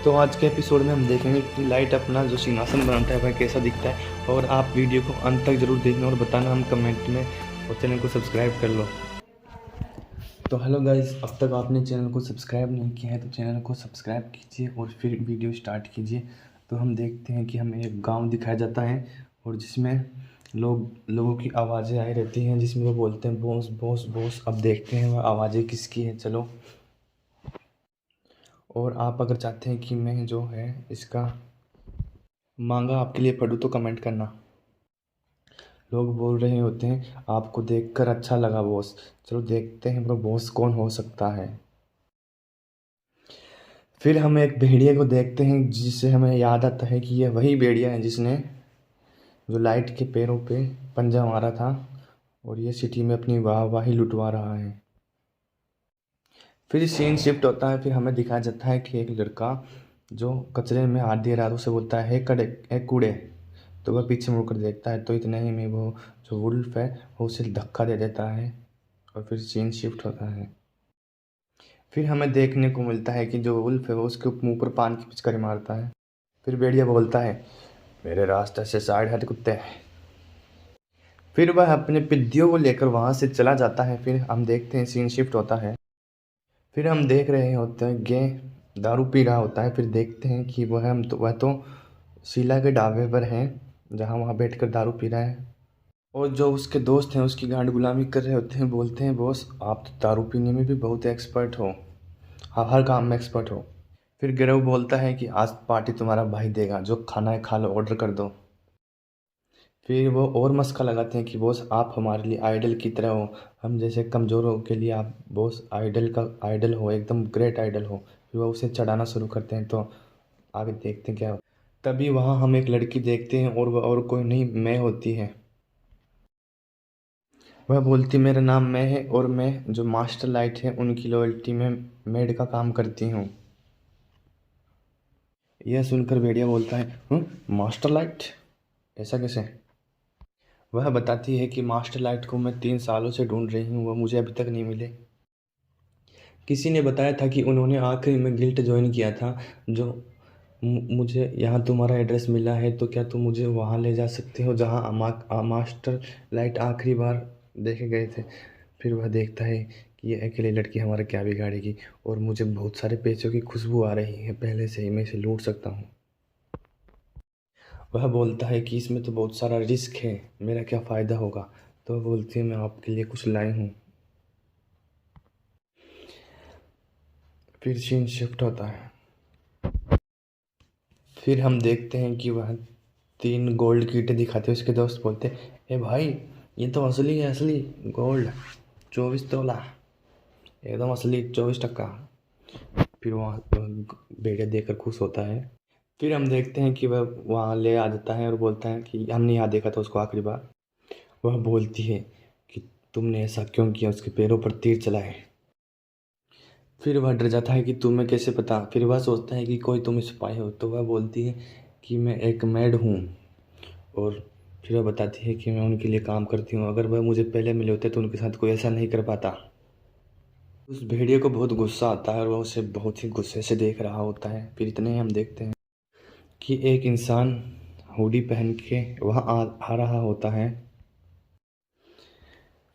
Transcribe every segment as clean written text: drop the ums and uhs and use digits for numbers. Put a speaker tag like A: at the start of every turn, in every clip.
A: तो आज के एपिसोड में हम देखेंगे कि लाइट अपना जो सिंहासन बनाता है वह कैसा दिखता है। और आप वीडियो को अंत तक जरूर देखना और बताना हम कमेंट में, और चैनल को सब्सक्राइब कर लो। तो हेलो गाइस, अब तक आपने चैनल को सब्सक्राइब नहीं किया है तो चैनल को सब्सक्राइब कीजिए और फिर वीडियो स्टार्ट कीजिए। तो हम देखते हैं कि हमें एक गाँव दिखाया जाता है और जिसमें लोगों की आवाज़ें आई रहती हैं, जिसमें वो बोलते हैं बॉस बॉस बॉस। अब देखते हैं वह आवाज़ें किसकी है, चलो। और आप अगर चाहते हैं कि मैं जो है इसका मांगा आपके लिए पढ़ूँ तो कमेंट करना। लोग बोल रहे होते हैं आपको देखकर अच्छा लगा बॉस। चलो देखते हैं वो बॉस कौन हो सकता है। फिर हम एक भेड़िए को देखते हैं जिससे हमें याद आता है कि यह वही भेड़िया है जिसने जो लाइट के पैरों पे पंजा मारा था और ये सिटी में अपनी वाहवाही लुटवा रहा है। फिर सीन शिफ्ट होता है, फिर हमें दिखाया जाता है कि एक लड़का जो कचरे में हाथ दे रहा है उसे बोलता है हे कड़े हे कूड़े। तो वह पीछे मुड़कर देखता है तो इतने ही में वो जो वुल्फ है वो उसे धक्का दे देता है और फिर सीन शिफ्ट होता है। फिर हमें देखने को मिलता है कि जो वुल्फ है वो उसके मुंह पर पान की पिचकारी मारता है। फिर भेड़िया बोलता है मेरे रास्ते से साइड हट कुत्ते। फिर वह अपने पिद्दियों को लेकर वहाँ से चला जाता है। फिर हम देखते हैं सीन शिफ्ट होता है। फिर हम देख रहे होते हैं गे दारू पी रहा होता है। फिर देखते हैं कि वह तो शीला के ढाबे पर है जहाँ वहाँ बैठकर दारू पी रहा है। और जो उसके दोस्त हैं उसकी गांड गुलामी कर रहे होते हैं, बोलते हैं बॉस आप तो दारू पीने में भी बहुत एक्सपर्ट हो, आप हर काम में एक्सपर्ट हो। फिर गिरव बोलता है कि आज पार्टी तुम्हारा भाई देगा, जो खाना है खा लो, ऑर्डर कर दो। फिर वो और मस्का लगाते हैं कि बॉस आप हमारे लिए आइडल की तरह हो, हम जैसे कमज़ोरों के लिए आप बॉस आइडल हो, एकदम ग्रेट आइडल हो। फिर वो उसे चढ़ाना शुरू करते हैं। तो आगे देखते हैं क्या हो। तभी वहाँ हम एक लड़की देखते हैं और वह और कोई नहीं मैं होती है। वह बोलती मेरा नाम मैं है और मैं जो मास्टर लाइट है उनकी लॉयल्टी में मेड का काम करती हूँ। यह सुनकर भेड़िया बोलता है मास्टर लाइट, ऐसा कैसे? वह बताती है कि मास्टर लाइट को मैं 3 सालों से ढूंढ रही हूँ, वह मुझे अभी तक नहीं मिले। किसी ने बताया था कि उन्होंने आखिरी में गिल्ट ज्वाइन किया था। जो मुझे यहाँ तुम्हारा एड्रेस मिला है तो क्या तुम मुझे वहाँ ले जा सकते हो जहाँ मास्टर लाइट आखिरी बार देखे गए थे। फिर वह देखता है कि ये अकेली लड़की हमारा क्या बिगाड़ेगी और मुझे बहुत सारे पैसों की खुशबू आ रही है, पहले से ही मैं इसे लूट सकता हूँ। वह बोलता है कि इसमें तो बहुत सारा रिस्क है, मेरा क्या फ़ायदा होगा। तो वह बोलती है मैं आपके लिए कुछ लाई हूँ। फिर सीन शिफ्ट होता है। फिर हम देखते हैं कि वह 3 गोल्ड की ईंटें दिखाते हैं। उसके दोस्त बोलते हैं ए भाई ये तो असली है, असली गोल्ड, 24 तोला, एकदम असली 24 टक्का। फिर वहाँ भेड़िया देखकर खुश होता है। फिर हम देखते हैं कि वह वहाँ ले आ जाता है और बोलता है कि हमने यहाँ देखा था उसको आखिरी बार। वह बोलती है कि तुमने ऐसा क्यों किया, उसके पैरों पर तीर चलाए। फिर वह डर जाता है कि तुम्हें कैसे पता। फिर वह सोचता है कि कोई तुम सिपाही हो। तो वह बोलती है कि मैं एक मेड हूँ। और फिर वह बताती है कि मैं उनके लिए काम करती हूँ, अगर वह मुझे पहले मिले होते तो उनके साथ कोई ऐसा नहीं कर पाता। उस भेड़िए को बहुत गुस्सा आता है और वह उसे बहुत ही गुस्से से देख रहा होता है। फिर इतने ही हम देखते हैं कि एक इंसान हुडी पहन के वहाँ आ रहा होता है।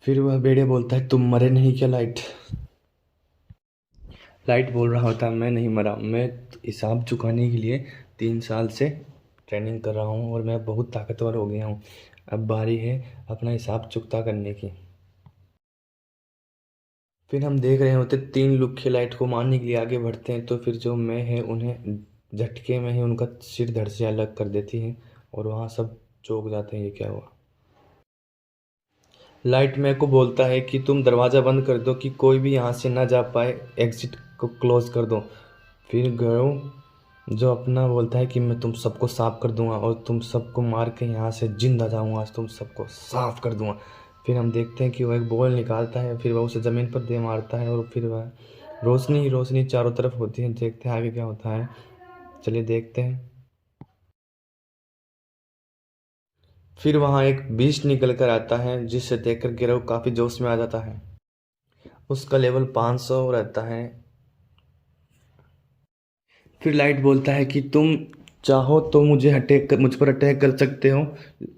A: फिर वह भेड़िया बोलता है तुम मरे नहीं क्या लाइट? लाइट बोल रहा होता है मैं नहीं मरा, मैं हिसाब चुकाने के लिए 3 साल से ट्रेनिंग कर रहा हूँ और मैं बहुत ताकतवर हो गया हूँ। अब बारी है अपना हिसाब चुकता करने की। फिर हम देख रहे होते 3 लुखे लाइट को मारने के लिए आगे बढ़ते हैं। तो फिर जो मैं है उन्हें झटके में ही उनका सिर धड़ से अलग कर देती है और वहाँ सब चौंक जाते हैं ये क्या हुआ। लाइट मैं को बोलता है कि तुम दरवाज़ा बंद कर दो कि कोई भी यहाँ से ना जा पाए, एग्जिट को क्लोज कर दो। फिर गयो जो अपना बोलता है कि मैं तुम सबको साफ कर दूंगा और तुम सबको मार के यहाँ से जिंदा जाऊंगा, आज तुम सबको साफ कर दूंगा। फिर हम देखते हैं कि वह एक बॉल निकालता है, फिर वह उसे ज़मीन पर दे मारता है और फिर वह रोशनी ही रोशनी चारों तरफ होती है। देखते हैं आगे क्या होता है, चलिए देखते हैं। फिर वहाँ एक बीस्ट निकल कर आता है जिसे देखकर गिरव काफ़ी जोश में आ जाता है। उसका लेवल 500 रहता है। फिर लाइट बोलता है कि तुम चाहो तो मुझ पर अटैक कर सकते हो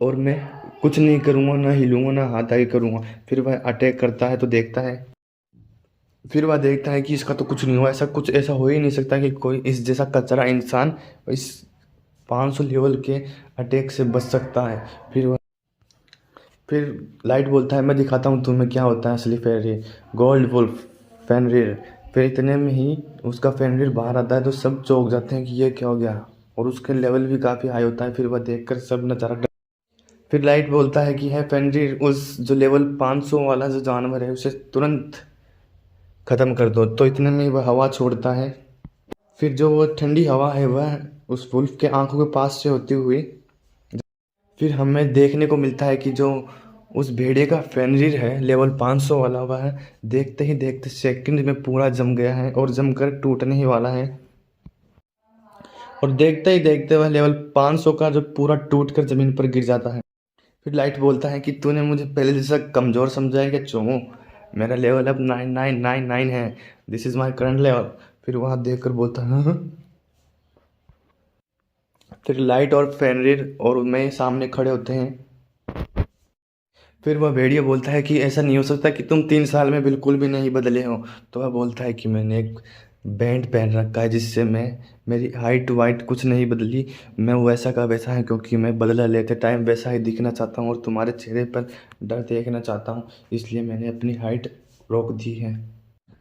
A: और मैं कुछ नहीं करूँगा, ना हिलूँगा, ना हाथ आगे करूँगा। फिर वह अटैक करता है तो देखता है, फिर वह देखता है कि इसका तो कुछ नहीं हुआ, ऐसा हो ही नहीं सकता कि कोई इस जैसा कचरा इंसान इस 500 लेवल के अटैक से बच सकता है। फिर लाइट बोलता है मैं दिखाता हूँ तुम्हें क्या होता है असली फेनरिर, गोल्ड वुल्फ फेनरिर। फिर इतने में ही उसका फेनरिर बाहर आता है तो सब चौंक जाते हैं कि ये क्या हो गया, और उसके लेवल भी काफ़ी हाई होता है। फिर वह देखकर सब नज़ारा फिर लाइट बोलता है कि है फेनरिर, उस जो लेवल 500 वाला जो जानवर है उसे तुरंत ख़त्म कर दो। तो इतने में वह हवा छोड़ता है। फिर जो वो ठंडी हवा है वह उस वुल्फ के आंखों के पास से होती हुई फिर हमें देखने को मिलता है कि जो उस भेड़िए का फेनरिर है लेवल 500 वाला, वह देखते ही देखते सेकंड में पूरा जम गया है और जमकर टूटने ही वाला है। और देखते ही देखते वह लेवल 500 का जो पूरा टूट कर ज़मीन पर गिर जाता है। फिर लाइट बोलता है कि तूने मुझे पहले जैसा कमज़ोर समझा है क्या चोमू, मेरा लेवल अब 9999 है, this is my current level. फिर वहाँ देख कर बोलता है "हाँ?" फिर लाइट और फेनरिर और मैं सामने खड़े होते हैं। फिर वह भेड़िया बोलता है कि ऐसा नहीं हो सकता कि तुम 3 साल में बिल्कुल भी नहीं बदले हो। तो वह बोलता है कि मैंने एक बैंड पहन रखा है जिससे मेरी हाइट वाइट कुछ नहीं बदली, मैं वैसा का वैसा है क्योंकि मैं बदला लेते टाइम वैसा ही दिखना चाहता हूँ और तुम्हारे चेहरे पर डर देखना चाहता हूँ, इसलिए मैंने अपनी हाइट रोक दी है।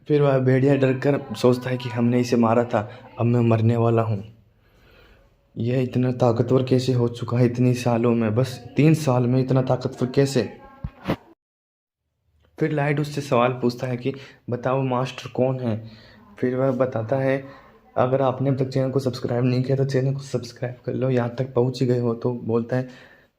A: फिर वह भेड़िया डर कर सोचता है कि हमने इसे मारा था, अब मैं मरने वाला हूँ। यह इतना ताकतवर कैसे हो चुका है इतनी सालों में, बस 3 साल में इतना ताकतवर कैसे। फिर लाइट उससे सवाल पूछता है कि बताओ मास्टर कौन है। फिर वह बताता है अगर आपने अब तक चैनल को सब्सक्राइब नहीं किया तो चैनल को सब्सक्राइब कर लो, यहाँ तक पहुँच ही गए हो। तो बोलता है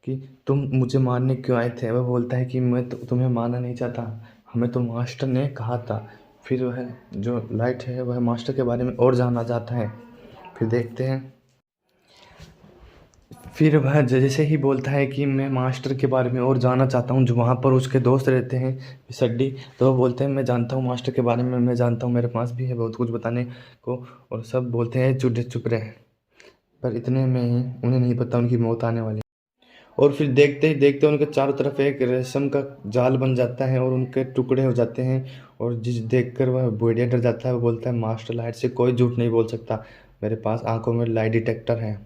A: कि तुम मुझे मारने क्यों आए थे। वह बोलता है कि मैं तो तुम्हें मारना नहीं चाहता, हमें तो मास्टर ने कहा था। फिर वह जो लाइट है वह मास्टर के बारे में और जानना चाहता है। फिर देखते हैं, फिर वह जैसे ही बोलता है कि मैं मास्टर के बारे में और जानना चाहता हूँ जो वहाँ पर उसके दोस्त रहते हैं सड्डी, तो वो बोलते हैं मैं जानता हूँ मास्टर के बारे में, मैं जानता हूँ, मेरे पास भी है बहुत कुछ बताने को। और सब बोलते हैं चुप रहे, पर इतने में ही उन्हें नहीं पता उनकी मौत आने वाली। और फिर देखते ही देखते उनके चारों तरफ एक रेशम का जाल बन जाता है और उनके टुकड़े हो जाते हैं। और जिस देखकर वह भेड़िया डर जाता है, वो बोलता है मास्टर लाइट से कोई झूठ नहीं बोल सकता, मेरे पास आंखों में लाइट डिटेक्टर है।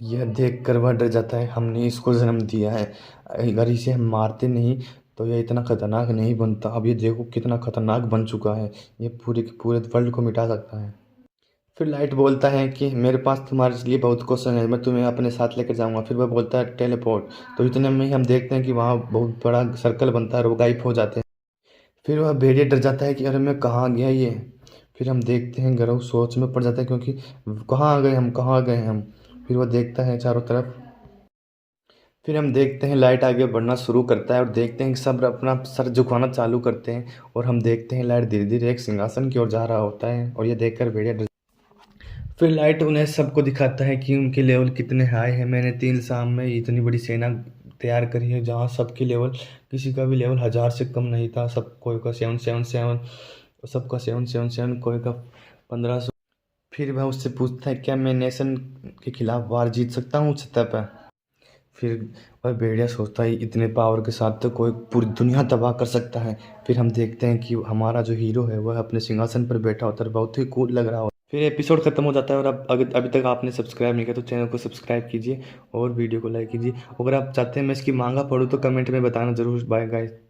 A: यह देख कर वह डर जाता है, हमने इसको जन्म दिया है, अगर इसे हम मारते नहीं तो यह इतना खतरनाक नहीं बनता। अब ये देखो कितना खतरनाक बन चुका है, ये पूरे के पूरे वर्ल्ड को मिटा सकता है। फिर लाइट बोलता है कि मेरे पास तुम्हारे लिए बहुत क्वेश्चन है, मैं तुम्हें अपने साथ लेकर जाऊंगा। फिर वह बोलता है टेलीपोर्ट। तो इतने में ही हम देखते हैं कि वहाँ बहुत बड़ा सर्कल बनता है और वो गायब हो जाते हैं। फिर वह भेड़िया डर जाता है कि अरे मैं कहाँ गया ये। फिर हम देखते हैं गरव सोच में पड़ जाता है क्योंकि कहाँ आ गए हम, कहाँ आ गए हम। फिर वह देखता है चारों तरफ। फिर हम देखते हैं लाइट आगे बढ़ना शुरू करता है और देखते हैं कि सब अपना सर झुकाना चालू करते हैं। और हम देखते हैं लाइट धीरे धीरे एक सिंहासन की ओर जा रहा होता है और ये देखकर भेड़िया डर। फिर लाइट उन्हें सबको दिखाता है कि उनके लेवल कितने हाई हैं। मैंने 3 साल में इतनी बड़ी सेना तैयार करी है जहाँ सबकी लेवल, किसी का भी लेवल 1000 से कम नहीं था। सब कोई का 777, सबका 777, कोई का 1500। फिर वह उससे पूछता है क्या मैं नेशन के खिलाफ वार जीत सकता हूँ उस सतह पर। फिर वह भेड़िया सोचता है इतने पावर के साथ तो कोई पूरी दुनिया तबाह कर सकता है। फिर हम देखते हैं कि हमारा जो हीरो है वह अपने सिंहासन पर बैठा होता है, बहुत ही कूल लग रहा हो। फिर एपिसोड खत्म हो जाता है और अब अभी तक आपने सब्सक्राइब नहीं किया तो चैनल को सब्सक्राइब कीजिए और वीडियो को लाइक कीजिए। अगर आप चाहते हैं मैं इसकी मांगा पढूं तो कमेंट में बताना ज़रूर। Bye guys.